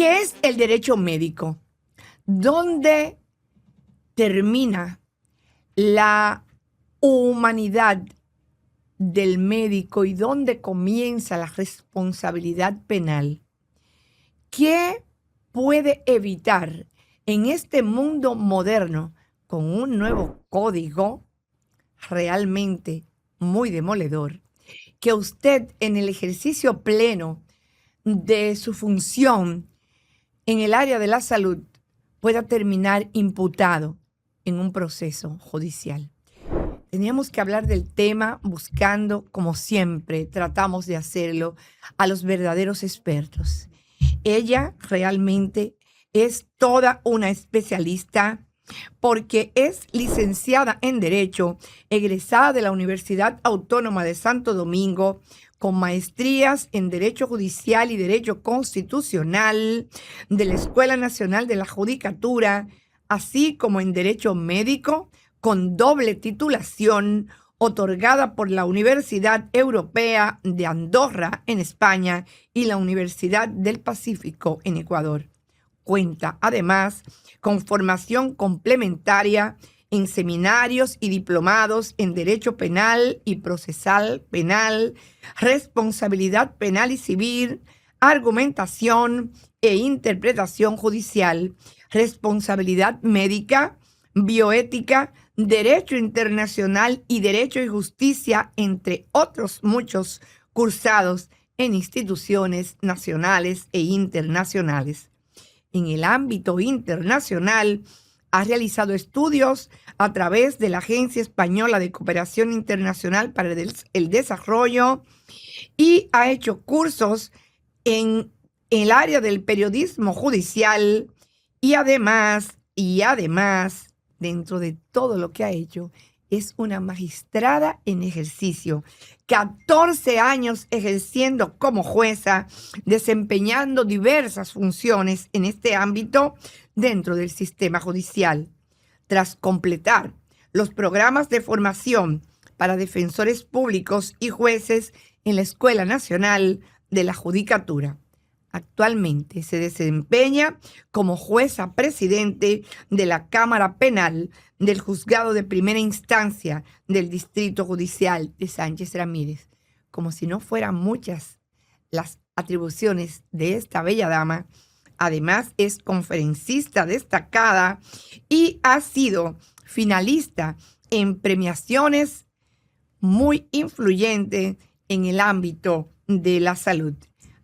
¿Qué es el derecho médico? ¿Dónde termina la humanidad del médico y dónde comienza la responsabilidad penal? ¿Qué puede evitar en este mundo moderno con un nuevo código realmente muy demoledor que usted en el ejercicio pleno de su función en el área de la salud pueda terminar imputado en un proceso judicial? Teníamos que hablar del tema buscando, como siempre tratamos de hacerlo, a los verdaderos expertos. Ella realmente es toda una especialista porque es licenciada en Derecho, egresada de la Universidad Autónoma de Santo Domingo, con maestrías en Derecho Judicial y Derecho Constitucional de la Escuela Nacional de la Judicatura, así como en Derecho Médico, con doble titulación otorgada por la Universidad Europea de Andorra en España y la Universidad del Pacífico en Ecuador. Cuenta además con formación complementaria en seminarios y diplomados en Derecho Penal y Procesal Penal, Responsabilidad Penal y Civil, Argumentación e Interpretación Judicial, Responsabilidad Médica, Bioética, Derecho Internacional y Derecho y Justicia, entre otros muchos cursados en instituciones nacionales e internacionales. En el ámbito internacional, ha realizado estudios a través de la Agencia Española de Cooperación Internacional para el Desarrollo y ha hecho cursos en el área del periodismo judicial y además, dentro de todo lo que ha hecho, es una magistrada en ejercicio. 14 años ejerciendo como jueza, desempeñando diversas funciones en este ámbito dentro del sistema judicial. Tras completar los programas de formación para defensores públicos y jueces en la Escuela Nacional de la Judicatura, actualmente se desempeña como jueza presidente de la Cámara Penal del Juzgado de Primera Instancia del Distrito Judicial de Sánchez Ramírez. Como si no fueran muchas las atribuciones de esta bella dama, además es conferencista destacada y ha sido finalista en premiaciones muy influyentes en el ámbito de la salud.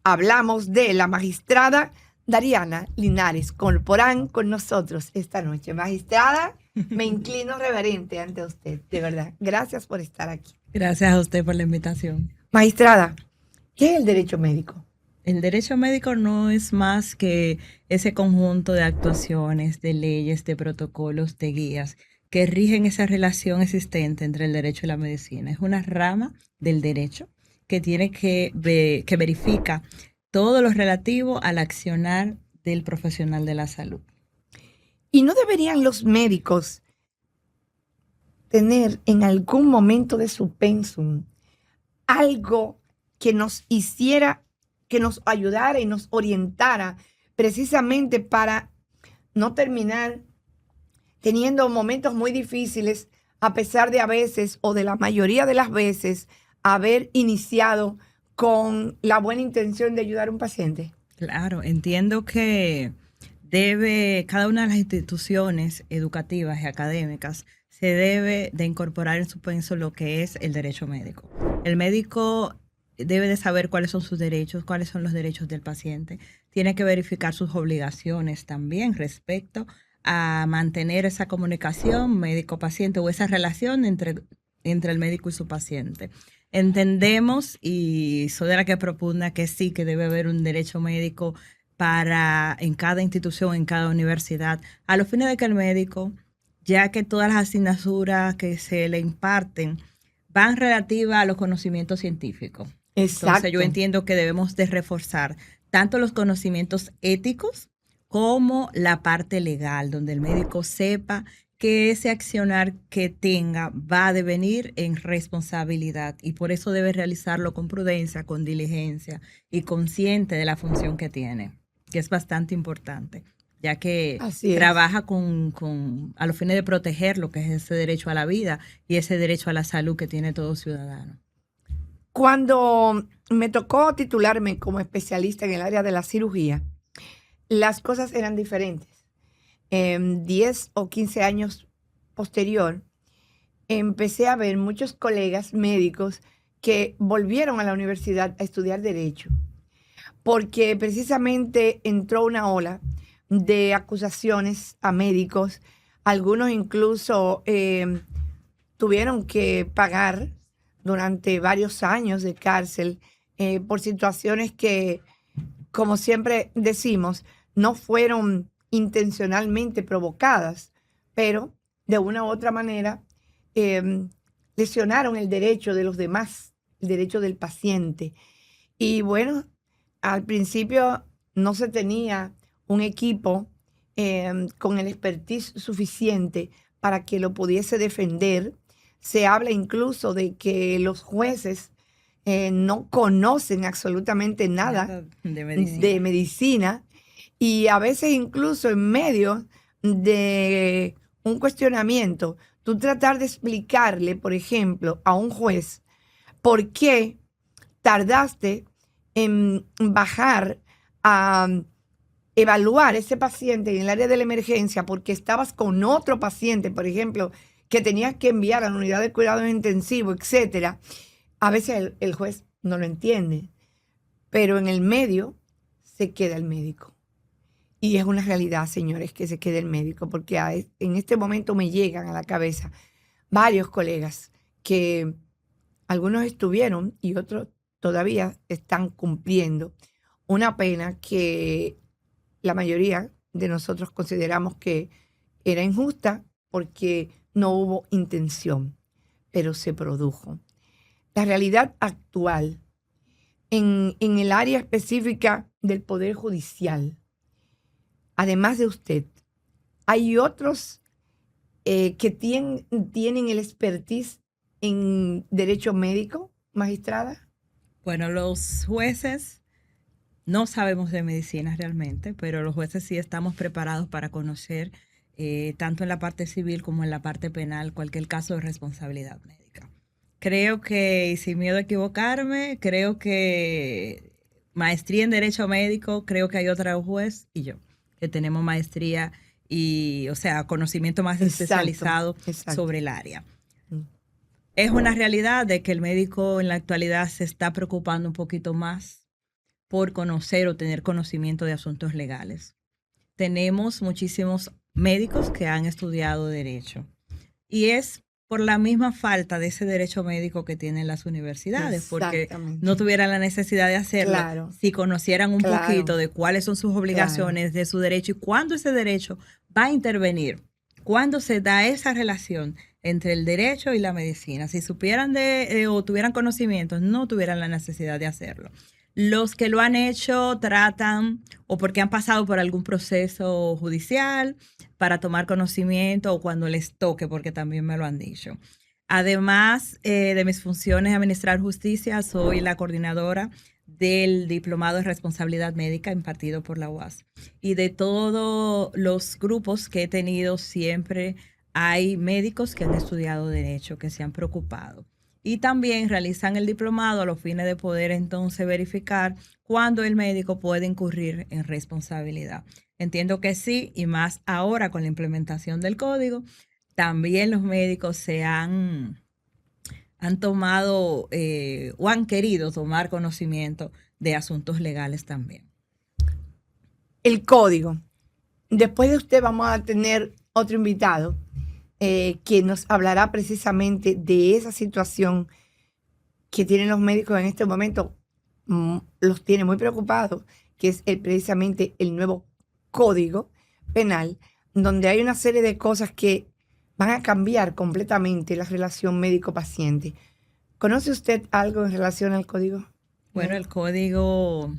Hablamos de la magistrada Dariana Linares Corporán con nosotros esta noche. Magistrada, me inclino reverente ante usted, de verdad. Gracias por estar aquí. Gracias a usted por la invitación. Magistrada, ¿qué es el derecho médico? El derecho médico no es más que ese conjunto de actuaciones, de leyes, de protocolos, de guías que rigen esa relación existente entre el derecho y la medicina. Es una rama del derecho que tiene que verifica todo lo relativo al accionar del profesional de la salud. ¿Y no deberían los médicos tener en algún momento de su pensum algo que nos hiciera, que nos ayudara y nos orientara precisamente para no terminar teniendo momentos muy difíciles, a pesar de a veces o de la mayoría de las veces haber iniciado con la buena intención de ayudar a un paciente? Claro, entiendo que cada una de las instituciones educativas y académicas se debe de incorporar en su penso lo que es el derecho médico. El médico debe de saber cuáles son sus derechos, cuáles son los derechos del paciente. Tiene que verificar sus obligaciones también respecto a mantener esa comunicación médico-paciente o esa relación entre el médico y su paciente. Entendemos, y soy de la que propugna que sí, que debe haber un derecho médico en cada institución, en cada universidad, a los fines de que el médico, ya que todas las asignaturas que se le imparten van relativas a los conocimientos científicos. Exacto. Entonces yo entiendo que debemos de reforzar tanto los conocimientos éticos como la parte legal, donde el médico sepa que ese accionar que tenga va a devenir en responsabilidad y por eso debe realizarlo con prudencia, con diligencia y consciente de la función que tiene. que es bastante importante, ya que Así es. trabaja a los fines de proteger lo que es ese derecho a la vida y ese derecho a la salud que tiene todo ciudadano. Cuando me tocó titularme como especialista en el área de la cirugía, las cosas eran diferentes. 10 o 15 años posterior, empecé a ver muchos colegas médicos que volvieron a la universidad a estudiar derecho, porque precisamente entró una ola de acusaciones a médicos. Algunos incluso tuvieron que pagar durante varios años de cárcel por situaciones que, como siempre decimos, no fueron intencionalmente provocadas, pero de una u otra manera lesionaron el derecho de los demás, el derecho del paciente. Y bueno, al principio no se tenía un equipo con el expertise suficiente para que lo pudiese defender. Se habla incluso de que los jueces no conocen absolutamente nada de medicina, y a veces incluso en medio de un cuestionamiento, tú tratar de explicarle, por ejemplo, a un juez por qué tardaste en bajar a evaluar ese paciente en el área de la emergencia porque estabas con otro paciente, por ejemplo, que tenías que enviar a la unidad de cuidados intensivos, etcétera. A veces el juez no lo entiende, pero en el medio se queda el médico. Y es una realidad, señores, que se quede el médico, porque en este momento me llegan a la cabeza varios colegas que algunos estuvieron y otros todavía están cumpliendo una pena que la mayoría de nosotros consideramos que era injusta porque no hubo intención, pero se produjo. La realidad actual en el área específica del Poder Judicial, además de usted, hay otros que tienen el expertise en derecho médico, magistrada. Bueno, los jueces no sabemos de medicina realmente, pero los jueces sí estamos preparados para conocer tanto en la parte civil como en la parte penal cualquier caso de responsabilidad médica. Creo que, y sin miedo a equivocarme, creo que maestría en Derecho Médico, creo que hay otra juez y yo, que tenemos maestría y, o sea, conocimiento más especializado sobre el área. Es una realidad de que el médico en la actualidad se está preocupando un poquito más por conocer o tener conocimiento de asuntos legales. Tenemos muchísimos médicos que han estudiado derecho y es por la misma falta de ese derecho médico que tienen las universidades, porque no tuvieran la necesidad de hacerlo si conocieran un poquito de cuáles son sus obligaciones, de su derecho y cuándo ese derecho va a intervenir, cuándo se da esa relación entre el derecho y la medicina. Si supieran o tuvieran conocimientos, no tuvieran la necesidad de hacerlo. Los que lo han hecho tratan o porque han pasado por algún proceso judicial para tomar conocimiento o cuando les toque, porque también me lo han dicho. Además de mis funciones de administrar justicia, soy la coordinadora del Diplomado de Responsabilidad Médica impartido por la UAS. Y de todos los grupos que he tenido, siempre hay médicos que han estudiado derecho, que se han preocupado. Y también realizan el diplomado a los fines de poder entonces verificar cuándo el médico puede incurrir en responsabilidad. Entiendo que sí, y más ahora con la implementación del código, también los médicos han tomado o han querido tomar conocimiento de asuntos legales también. El código. Después de usted vamos a tener otro invitado que nos hablará precisamente de esa situación que tienen los médicos en este momento, los tiene muy preocupados, que es precisamente el nuevo Código Penal, donde hay una serie de cosas que van a cambiar completamente la relación médico-paciente. ¿Conoce usted algo en relación al código? Bueno, el código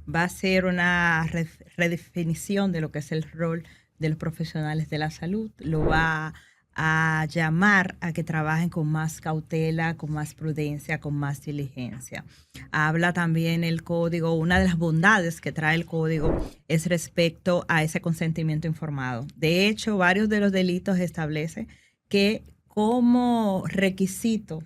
va a ser una redefinición de lo que es el rol de los profesionales de la salud. Lo va a llamar a que trabajen con más cautela, con más prudencia, con más diligencia. Habla también el código, una de las bondades que trae el código es respecto a ese consentimiento informado. De hecho, varios de los delitos establecen que como requisito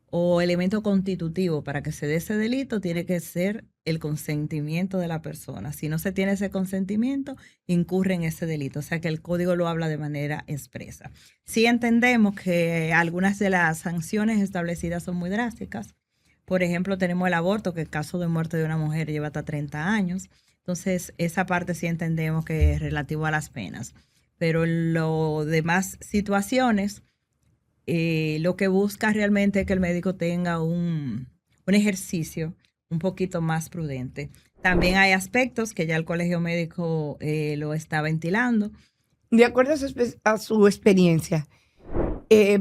o elemento constitutivo para que se dé ese delito tiene que ser el consentimiento de la persona. Si no se tiene ese consentimiento, incurre en ese delito. O sea que el código lo habla de manera expresa. Sí entendemos que algunas de las sanciones establecidas son muy drásticas. Por ejemplo, tenemos el aborto, que en caso de muerte de una mujer lleva hasta 30 años. Entonces, esa parte sí entendemos que es relativo a las penas. Pero lo demás situaciones lo que busca realmente es que el médico tenga un ejercicio un poquito más prudente. También hay aspectos que ya el colegio médico lo está ventilando. De acuerdo a su experiencia,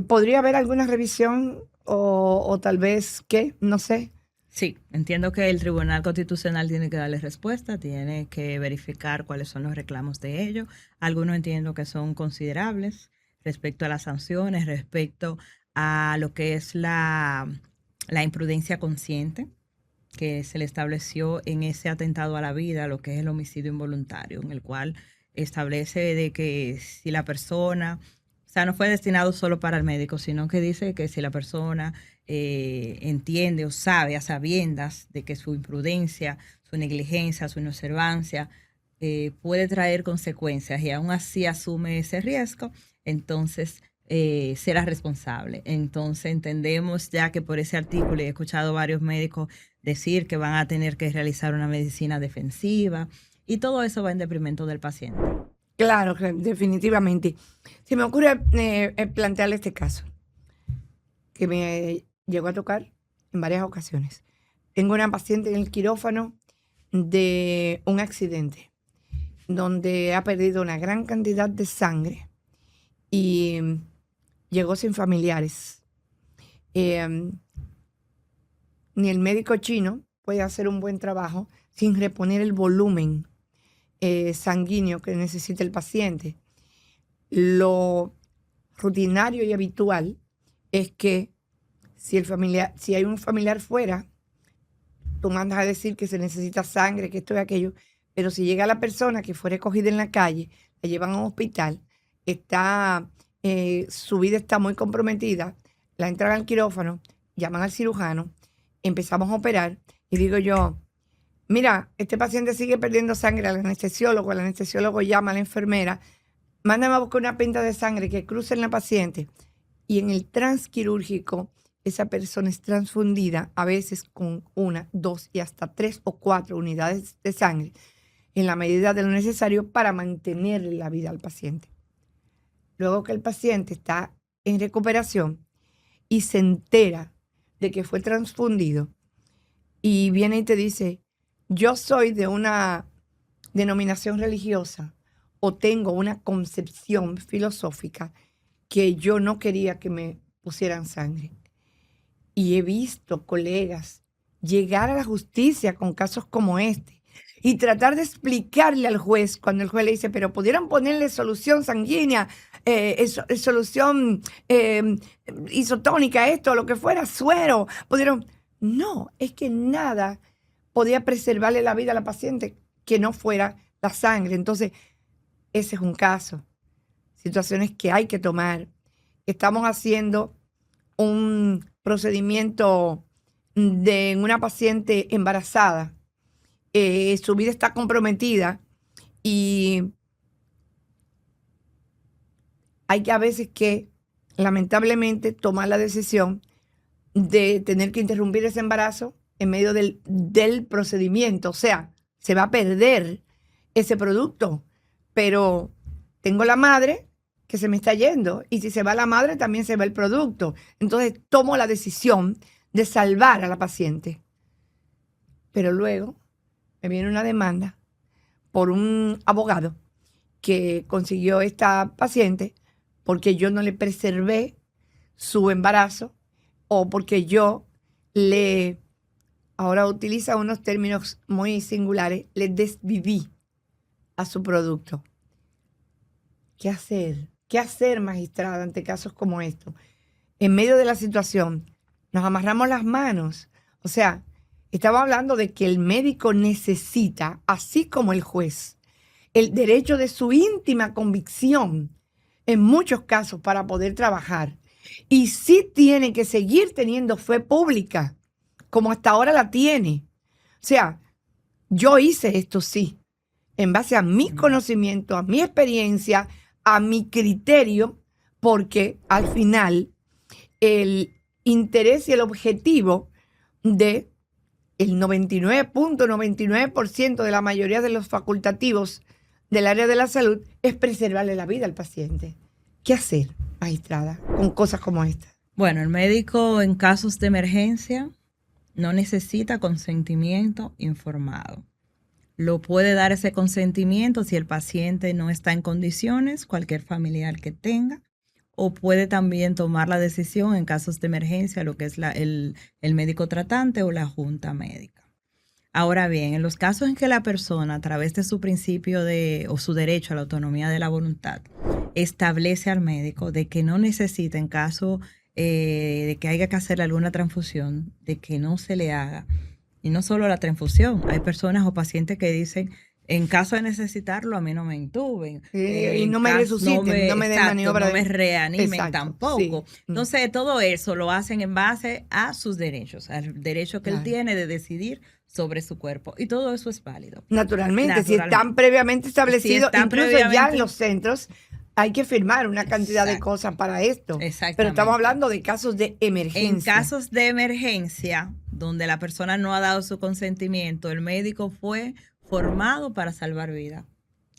¿podría haber alguna revisión o tal vez qué? No sé. Sí, entiendo que el Tribunal Constitucional tiene que darle respuesta, tiene que verificar cuáles son los reclamos de ellos. Algunos entiendo que son considerables respecto a las sanciones, respecto a lo que es la imprudencia consciente que se le estableció en ese atentado a la vida, lo que es el homicidio involuntario, en el cual establece de que si la persona, o sea, no fue destinado solo para el médico, sino que dice que si la persona entiende o sabe a sabiendas de que su imprudencia, su negligencia, su inobservancia puede traer consecuencias y aún así asume ese riesgo, entonces será responsable. Entonces entendemos ya que por ese artículo, y he escuchado varios médicos decir que van a tener que realizar una medicina defensiva y todo eso va en detrimento del paciente. Claro, definitivamente. Se me ocurre plantearle este caso, que me llegó a tocar en varias ocasiones. Tengo una paciente en el quirófano de un accidente, donde ha perdido una gran cantidad de sangre y llegó sin familiares. Ni el médico chino puede hacer un buen trabajo sin reponer el volumen sanguíneo que necesita el paciente. Lo rutinario y habitual es que si hay un familiar fuera, tú mandas a decir que se necesita sangre, que esto y aquello, pero si llega la persona que fue recogida en la calle, la llevan a un hospital, su vida está muy comprometida, la entran al quirófano, llaman al cirujano, empezamos a operar y digo yo, mira, este paciente sigue perdiendo sangre al anestesiólogo, el anestesiólogo llama a la enfermera, mándame a buscar una pinta de sangre que cruce en la paciente y en el transquirúrgico esa persona es transfundida a veces con 1, 2 y hasta 3 o 4 unidades de sangre en la medida de lo necesario para mantenerle la vida al paciente. Luego que el paciente está en recuperación y se entera de que fue transfundido y viene y te dice, yo soy de una denominación religiosa o tengo una concepción filosófica que yo no quería que me pusieran sangre. Y he visto colegas llegar a la justicia con casos como este y tratar de explicarle al juez cuando el juez le dice, pero pudieron ponerle solución sanguínea, solución isotónica, esto, lo que fuera, suero, pudieron... No, es que nada podía preservarle la vida a la paciente que no fuera la sangre. Entonces, ese es un caso. Situaciones que hay que tomar. Estamos haciendo un procedimiento de una paciente embarazada. Su vida está comprometida y hay que a veces que, lamentablemente, tomar la decisión de tener que interrumpir ese embarazo en medio del procedimiento. O sea, se va a perder ese producto, pero tengo la madre que se me está yendo y si se va la madre también se va el producto. Entonces tomo la decisión de salvar a la paciente. Pero luego me viene una demanda por un abogado que consiguió esta paciente porque yo no le preservé su embarazo o porque yo ahora utiliza unos términos muy singulares, le desviví a su producto. ¿Qué hacer? ¿Qué hacer, magistrada, ante casos como estos? En medio de la situación, nos amarramos las manos. O sea, estaba hablando de que el médico necesita, así como el juez, el derecho de su íntima convicción en muchos casos para poder trabajar. Y sí tiene que seguir teniendo fe pública, como hasta ahora la tiene. O sea, yo hice esto sí, en base a mi conocimiento, a mi experiencia, a mi criterio, porque al final el interés y el objetivo de el 99.99% de la mayoría de los facultativos del área de la salud es preservarle la vida al paciente. ¿Qué hacer, magistrada, con cosas como esta? Bueno, el médico en casos de emergencia no necesita consentimiento informado. Lo puede dar ese consentimiento si el paciente no está en condiciones, cualquier familiar que tenga, o puede también tomar la decisión en casos de emergencia, lo que es el médico tratante o la junta médica. Ahora bien, en los casos en que la persona, a través de su principio o su derecho a la autonomía de la voluntad, establece al médico de que no necesita, en caso de que haya que hacerle alguna transfusión, de que no se le haga. Y no solo la transfusión, hay personas o pacientes que dicen, en caso de necesitarlo, a mí no me intuben. Y no me resuciten, no me den maniobra. No me reanimen tampoco. Sí. Entonces, todo eso lo hacen en base a sus derechos, al derecho que él tiene de decidir sobre su cuerpo. Y todo eso es válido. Naturalmente. Si están previamente establecidos, incluso ya en los centros, hay que firmar una cantidad de cosas para esto. Exactamente. Pero estamos hablando de casos de emergencia. En casos de emergencia, donde la persona no ha dado su consentimiento, el médico fue formado para salvar vida.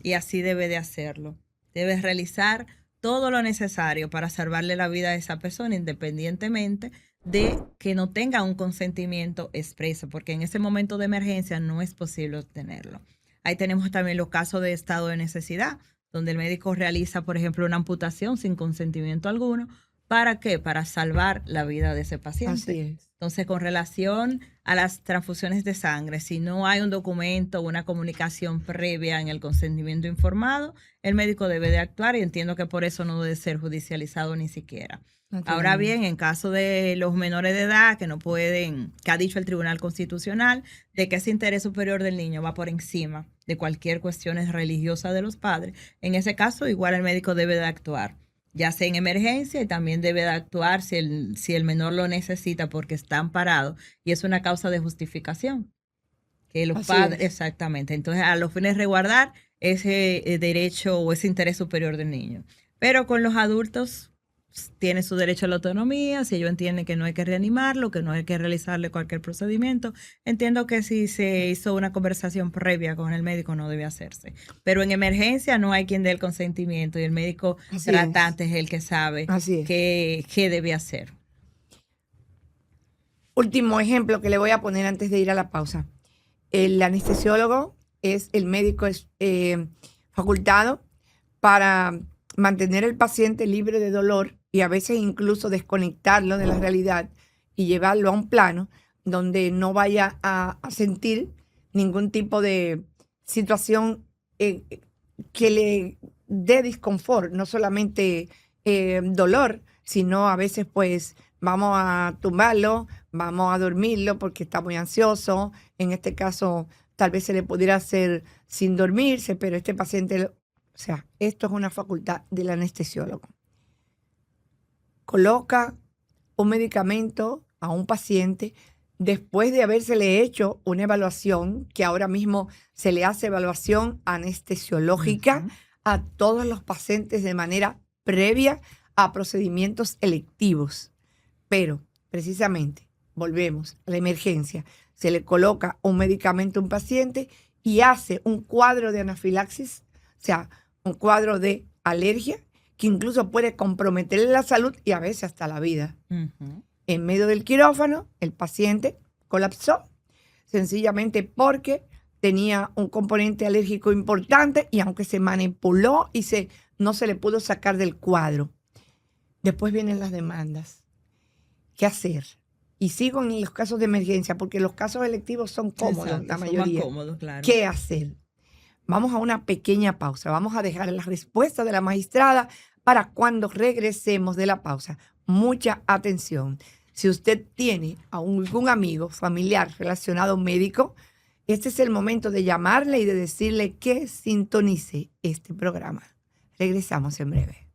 Y así debe de hacerlo. Debe realizar todo lo necesario para salvarle la vida a esa persona, independientemente de que no tenga un consentimiento expreso, porque en ese momento de emergencia no es posible obtenerlo. Ahí tenemos también los casos de estado de necesidad, donde el médico realiza, por ejemplo, una amputación sin consentimiento alguno. ¿Para qué? Para salvar la vida de ese paciente. Así es. Entonces, con relación a las transfusiones de sangre, si no hay un documento o una comunicación previa en el consentimiento informado, el médico debe de actuar y entiendo que por eso no debe ser judicializado ni siquiera. Ahora bien, en caso de los menores de edad que no pueden, que ha dicho el Tribunal Constitucional, de que ese interés superior del niño va por encima de cualquier cuestión religiosa de los padres, en ese caso igual el médico debe de actuar, ya sea en emergencia, y también debe de actuar si el menor lo necesita porque está amparado y es una causa de justificación. Que los padres, exactamente. Entonces, a los fines de resguardar ese derecho o ese interés superior del niño. Pero con los adultos tiene su derecho a la autonomía. Si ellos entienden que no hay que reanimarlo, que no hay que realizarle cualquier procedimiento, entiendo que si se hizo una conversación previa con el médico no debe hacerse. Pero en emergencia no hay quien dé el consentimiento y el médico tratante es el que sabe qué debe hacer. Último ejemplo que le voy a poner antes de ir a la pausa. El anestesiólogo es el médico facultado para mantener al paciente libre de dolor y a veces incluso desconectarlo de la realidad y llevarlo a un plano donde no vaya a sentir ningún tipo de situación que le dé disconfort, no solamente dolor, sino a veces pues vamos a tumbarlo, vamos a dormirlo porque está muy ansioso. En este caso tal vez se le pudiera hacer sin dormirse, pero este paciente, o sea, esto es una facultad del anestesiólogo. Coloca un medicamento a un paciente después de habérsele hecho una evaluación, que ahora mismo se le hace evaluación anestesiológica a todos los pacientes de manera previa a procedimientos electivos. Pero, precisamente, volvemos a la emergencia. Se le coloca un medicamento a un paciente y hace un cuadro de anafilaxis, o sea, un cuadro de alergia, que incluso puede comprometerle la salud y a veces hasta la vida. En medio del quirófano, el paciente colapsó, sencillamente porque tenía un componente alérgico importante y aunque se manipuló y no se le pudo sacar del cuadro. Después vienen las demandas. ¿Qué hacer? Y sigo en los casos de emergencia porque los casos electivos son cómodos, la mayoría. Son más cómodos, claro. ¿Qué hacer? Vamos a una pequeña pausa. Vamos a dejar la respuesta de la magistrada para cuando regresemos de la pausa. Mucha atención. Si usted tiene a algún amigo, familiar relacionado médico, este es el momento de llamarle y de decirle que sintonice este programa. Regresamos en breve.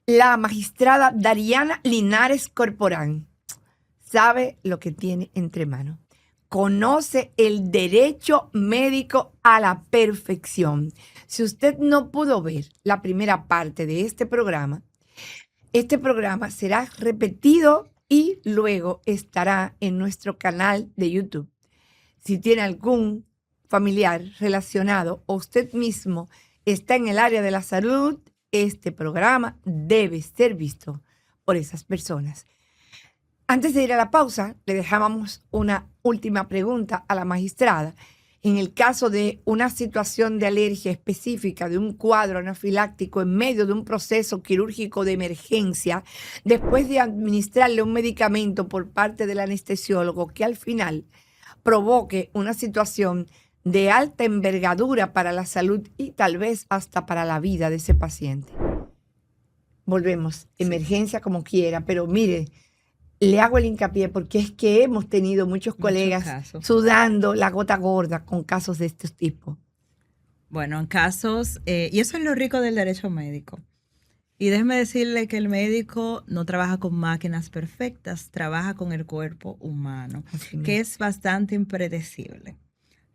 La magistrada Dariana Linares Corporán sabe lo que tiene entre manos. Conoce el derecho médico a la perfección. Si usted no pudo ver la primera parte de este programa será repetido y luego estará en nuestro canal de YouTube. Si tiene algún familiar relacionado o usted mismo está en el área de la salud, este programa debe ser visto por esas personas. Antes de ir a la pausa, le dejábamos una última pregunta a la magistrada. En el caso de una situación de alergia específica, de un cuadro anafiláctico en medio de un proceso quirúrgico de emergencia, después de administrarle un medicamento por parte del anestesiólogo que al final provoque una situación de alta envergadura para la salud y tal vez hasta para la vida de ese paciente. Volvemos, emergencia como quiera, pero mire, le hago el hincapié porque es que hemos tenido muchos colegas sudando la gota gorda con casos de este tipo. Bueno, en casos, y eso es lo rico del derecho médico. Y déjeme decirle que el médico no trabaja con máquinas perfectas, trabaja con el cuerpo humano, que es bastante impredecible.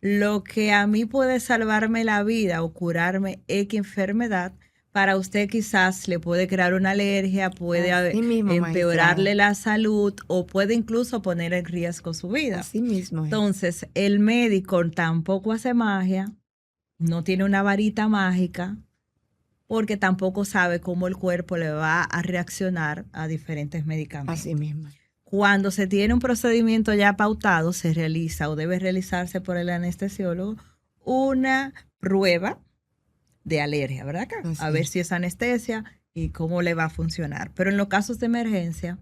Lo que a mí puede salvarme la vida o curarme X enfermedad, para usted quizás le puede crear una alergia, puede empeorarle la salud o puede incluso poner en riesgo su vida. Así mismo. Entonces, el médico tampoco hace magia, no tiene una varita mágica, porque tampoco sabe cómo el cuerpo le va a reaccionar a diferentes medicamentos. Así mismo. Cuando se tiene un procedimiento ya pautado, se realiza o debe realizarse por el anestesiólogo una prueba de alergia, ¿verdad? A ver si es anestesia y cómo le va a funcionar. Pero en los casos de emergencia,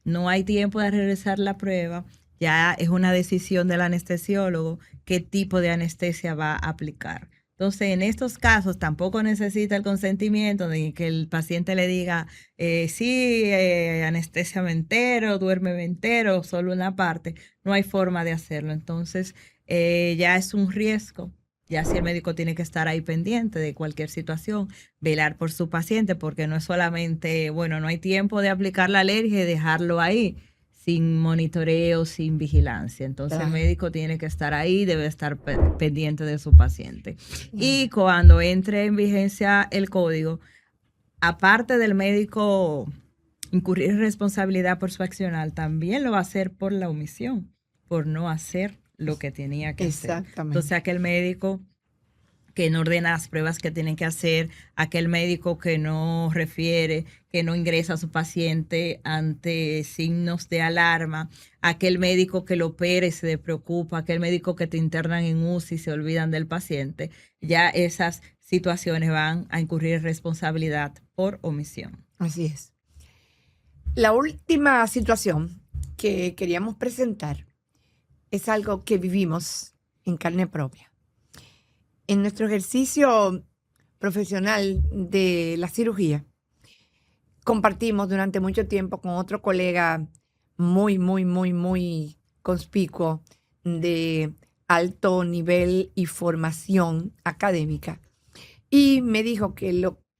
no hay tiempo de realizar la prueba. Ya es una decisión del anestesiólogo qué tipo de anestesia va a aplicar. Entonces, en estos casos tampoco necesita el consentimiento de que el paciente le diga, sí, anestésiame entero, duérmeme entero, solo una parte. No hay forma de hacerlo. Entonces, ya es un riesgo. Ya si el médico tiene que estar ahí pendiente de cualquier situación, velar por su paciente, porque no es solamente, bueno, no hay tiempo de aplicar la alergia y dejarlo ahí sin monitoreo, sin vigilancia. Entonces el médico tiene que estar ahí, debe estar pendiente de su paciente. Y cuando entre en vigencia el código, aparte del médico incurrir en responsabilidad por su accionar, también lo va a hacer por la omisión, por no hacer lo que tenía que hacer. Exactamente. Entonces aquel médico que no ordena las pruebas que tienen que hacer, aquel médico que no refiere, que no ingresa a su paciente ante signos de alarma, aquel médico que lo opera y se preocupa, aquel médico que te internan en UCI y se olvidan del paciente, ya esas situaciones van a incurrir en responsabilidad por omisión. Así es. La última situación que queríamos presentar es algo que vivimos en carne propia. En nuestro ejercicio profesional de la cirugía, compartimos durante mucho tiempo con otro colega muy conspicuo de alto nivel y formación académica, y me dijo que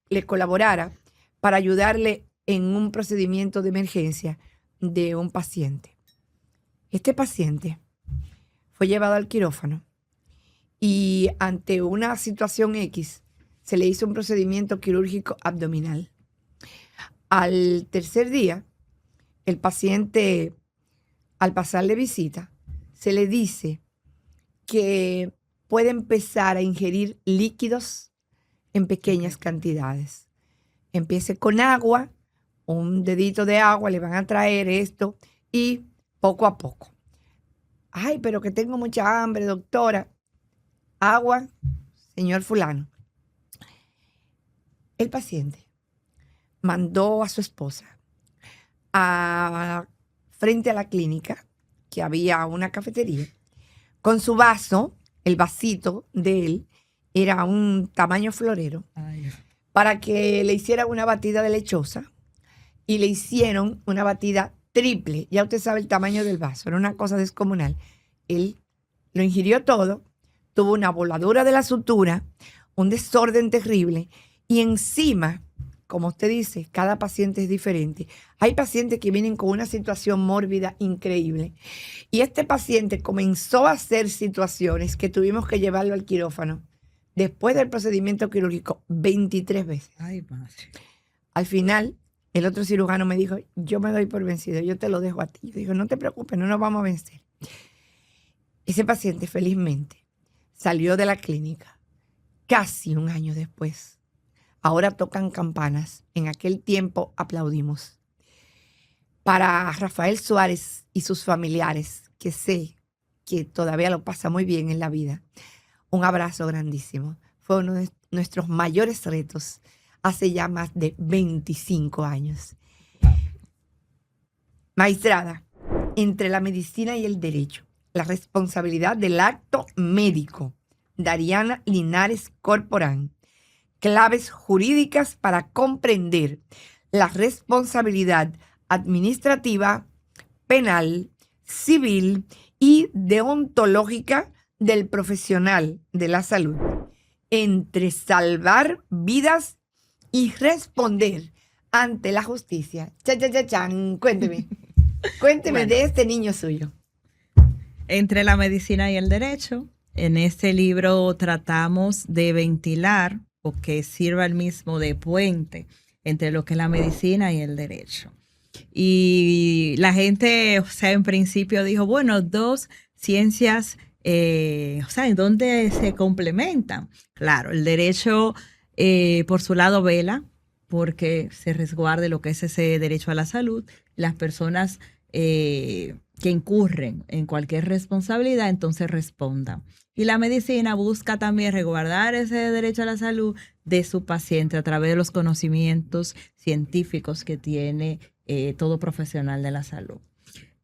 le colaborara para ayudarle en un procedimiento de emergencia de un paciente. Este paciente fue llevado al quirófano y ante una situación X se le hizo un procedimiento quirúrgico abdominal. Al tercer día, el paciente, al pasarle visita, se le dice que puede empezar a ingerir líquidos en pequeñas cantidades. Empiece con agua, un dedito de agua, le van a traer esto y poco a poco. Ay, pero que tengo mucha hambre, doctora. Agua, señor fulano. El paciente mandó a su esposa frente a la clínica, que había una cafetería, con su vaso, el vasito de él, era un tamaño florero, Ay, para que le hicieran una batida de lechosa, y le hicieron una batida triple. Ya usted sabe el tamaño del vaso, era una cosa descomunal. Él lo ingirió todo, tuvo una voladura de la sutura, un desorden terrible, y encima, como usted dice, cada paciente es diferente. Hay pacientes que vienen con una situación mórbida increíble, y este paciente comenzó a hacer situaciones que tuvimos que llevarlo al quirófano después del procedimiento quirúrgico 23 veces. ay, madre. Al final, el otro cirujano me dijo, yo me doy por vencido, yo te lo dejo a ti. Yo digo, no te preocupes, no nos vamos a vencer. Ese paciente, felizmente, salió de la clínica casi un año después. Ahora tocan campanas. En aquel tiempo aplaudimos. Para Rafael Suárez y sus familiares, que sé que todavía lo pasa muy bien en la vida, un abrazo grandísimo. Fue uno de nuestros mayores retos hace ya más de 25 años. Maestrada, entre la medicina y el derecho, la responsabilidad del acto médico. Dariana Linares Corporán. Claves jurídicas para comprender la responsabilidad administrativa, penal, civil y deontológica del profesional de la salud, entre salvar vidas y responder ante la justicia. Chan. Cuénteme Bueno, de este niño suyo. entre la medicina y el derecho, en este libro tratamos de ventilar o que sirva el mismo de puente entre lo que es la medicina y el derecho. Y la gente, o sea, en principio dijo, bueno, dos ciencias, o sea, ¿en dónde se complementan? Claro, el derecho por su lado vela porque se resguarde lo que es ese derecho a la salud. Las personas que incurren en cualquier responsabilidad, entonces respondan. Y la medicina busca también resguardar ese derecho a la salud de su paciente a través de los conocimientos científicos que tiene todo profesional de la salud.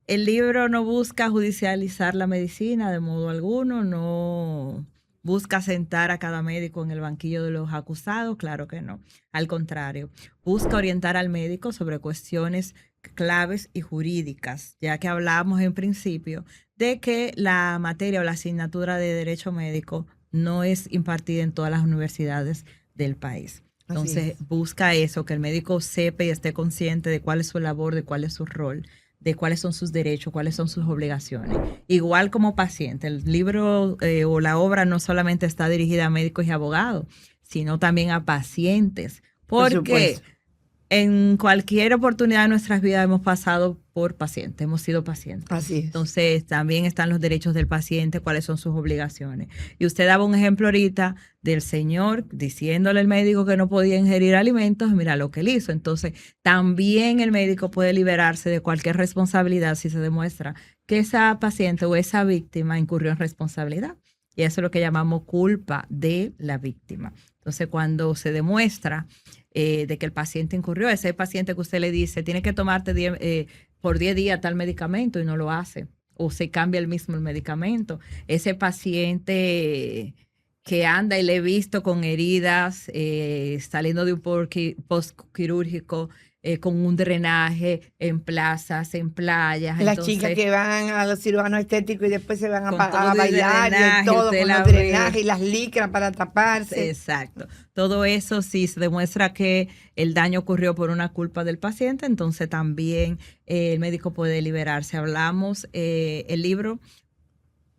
El libro no busca judicializar la medicina de modo alguno, no busca sentar a cada médico en el banquillo de los acusados, claro que no. Al contrario, busca orientar al médico sobre cuestiones claves y jurídicas, ya que hablamos en principio de que la materia o la asignatura de derecho médico no es impartida en todas las universidades del país. Entonces, busca eso, que el médico sepa y esté consciente de cuál es su labor, de cuál es su rol, de cuáles son sus derechos, cuáles son sus obligaciones. Igual como paciente, el libro o la obra no solamente está dirigida a médicos y abogados, sino también a pacientes, porque en cualquier oportunidad de nuestras vidas hemos pasado por pacientes, hemos sido pacientes. Así es. Entonces, también están los derechos del paciente, cuáles son sus obligaciones. Y usted daba un ejemplo ahorita del señor diciéndole al médico que no podía ingerir alimentos, mira lo que él hizo. Entonces, también el médico puede liberarse de cualquier responsabilidad si se demuestra que esa paciente o esa víctima incurrió en responsabilidad. Y eso es lo que llamamos culpa de la víctima. Entonces, cuando se demuestra de que el paciente incurrió, ese paciente que usted le dice, tiene que tomarte por 10 días tal medicamento y no lo hace, o se cambia el mismo el medicamento. Ese paciente que anda y le he visto con heridas, saliendo de un post-quirúrgico, con un drenaje en plazas, en playas. Las entonces, chicas que van a los cirujanos estéticos y después se van a todo bailar drenaje, y todo usted con la los ve. drenajes y las licras para taparse. Exacto. Todo eso, si se demuestra que el daño ocurrió por una culpa del paciente, entonces también el médico puede liberarse. Hablamos, el libro,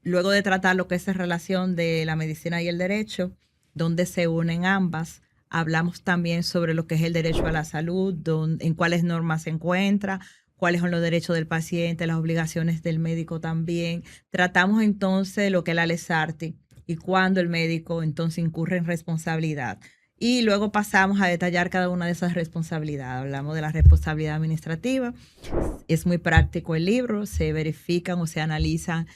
luego de tratar lo que es la relación de la medicina y el derecho, donde se unen ambas, hablamos también sobre lo que es el derecho a la salud, en cuáles normas se encuentra, cuáles son los derechos del paciente, las obligaciones del médico también. Tratamos entonces lo que es la Lex Artis y cuándo el médico entonces incurre en responsabilidad. Y luego pasamos a detallar cada una de esas responsabilidades. Hablamos de la responsabilidad administrativa. Es muy práctico el libro, se verifican o se analizan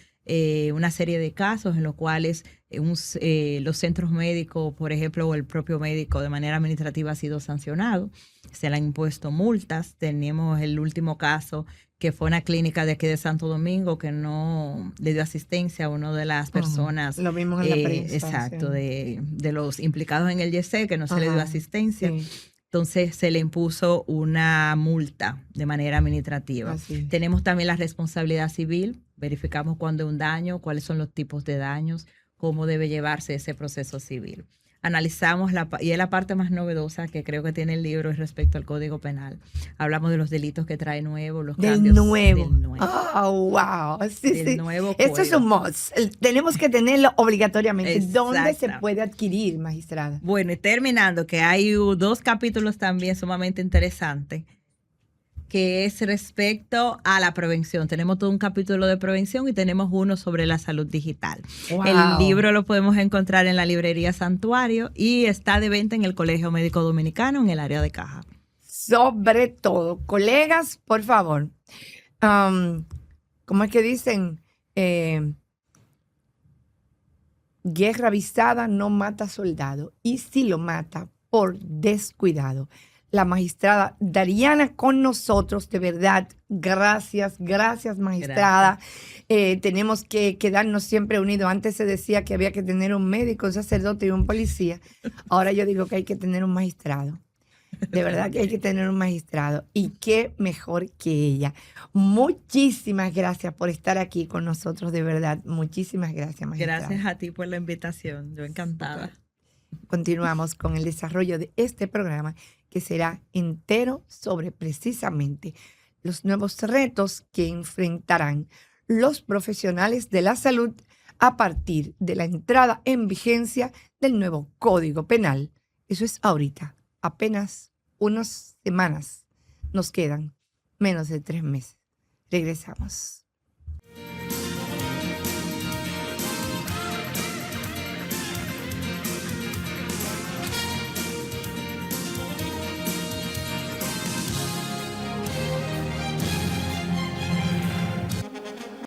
una serie de casos en los cuales los centros médicos, por ejemplo, o el propio médico de manera administrativa ha sido sancionado. Se le han impuesto multas. Tenemos el último caso que fue una clínica de aquí de Santo Domingo que no le dio asistencia a una de las personas. Lo vimos en la prensa. Exacto, sí. de los implicados en el YC, que no se le dio asistencia. Sí. Entonces se le impuso una multa de manera administrativa. Así. Tenemos también la responsabilidad civil. Verificamos cuándo hay un daño, cuáles son los tipos de daños, cómo debe llevarse ese proceso civil. Analizamos, y es la parte más novedosa que creo que tiene el libro respecto al Código Penal. Hablamos de los delitos que trae nuevo, los cambios Del nuevo. Oh, wow. Sí, del nuevo Esto es código. un must. Tenemos que tenerlo obligatoriamente. Exacto. ¿Dónde se puede adquirir, magistrada? Bueno, y terminando, que hay 2 capítulos también sumamente interesantes, que es respecto a la prevención. Tenemos todo un capítulo de prevención y tenemos uno sobre la salud digital. Wow. El libro lo podemos encontrar en la librería Santuario y está de venta en el Colegio Médico Dominicano en el área de Caja. Sobre todo, colegas, por favor. ¿Cómo es que dicen? Guerra avisada no mata soldado. Y si lo mata por descuidado. La magistrada Dariana con nosotros, de verdad, gracias magistrada. Tenemos que quedarnos siempre unidos. Antes se decía que había que tener un médico, un sacerdote y un policía. Ahora yo digo que hay que tener un magistrado. De verdad que hay que tener un magistrado. Y qué mejor que ella. Muchísimas gracias por estar aquí con nosotros, de verdad. Muchísimas gracias, magistrada. Gracias a ti por la invitación. Yo encantada. Continuamos con el desarrollo de este programa, que será entero sobre precisamente los nuevos retos que enfrentarán los profesionales de la salud a partir de la entrada en vigencia del nuevo Código Penal. Eso es ahorita, apenas unas semanas nos quedan, menos de 3 meses. Regresamos.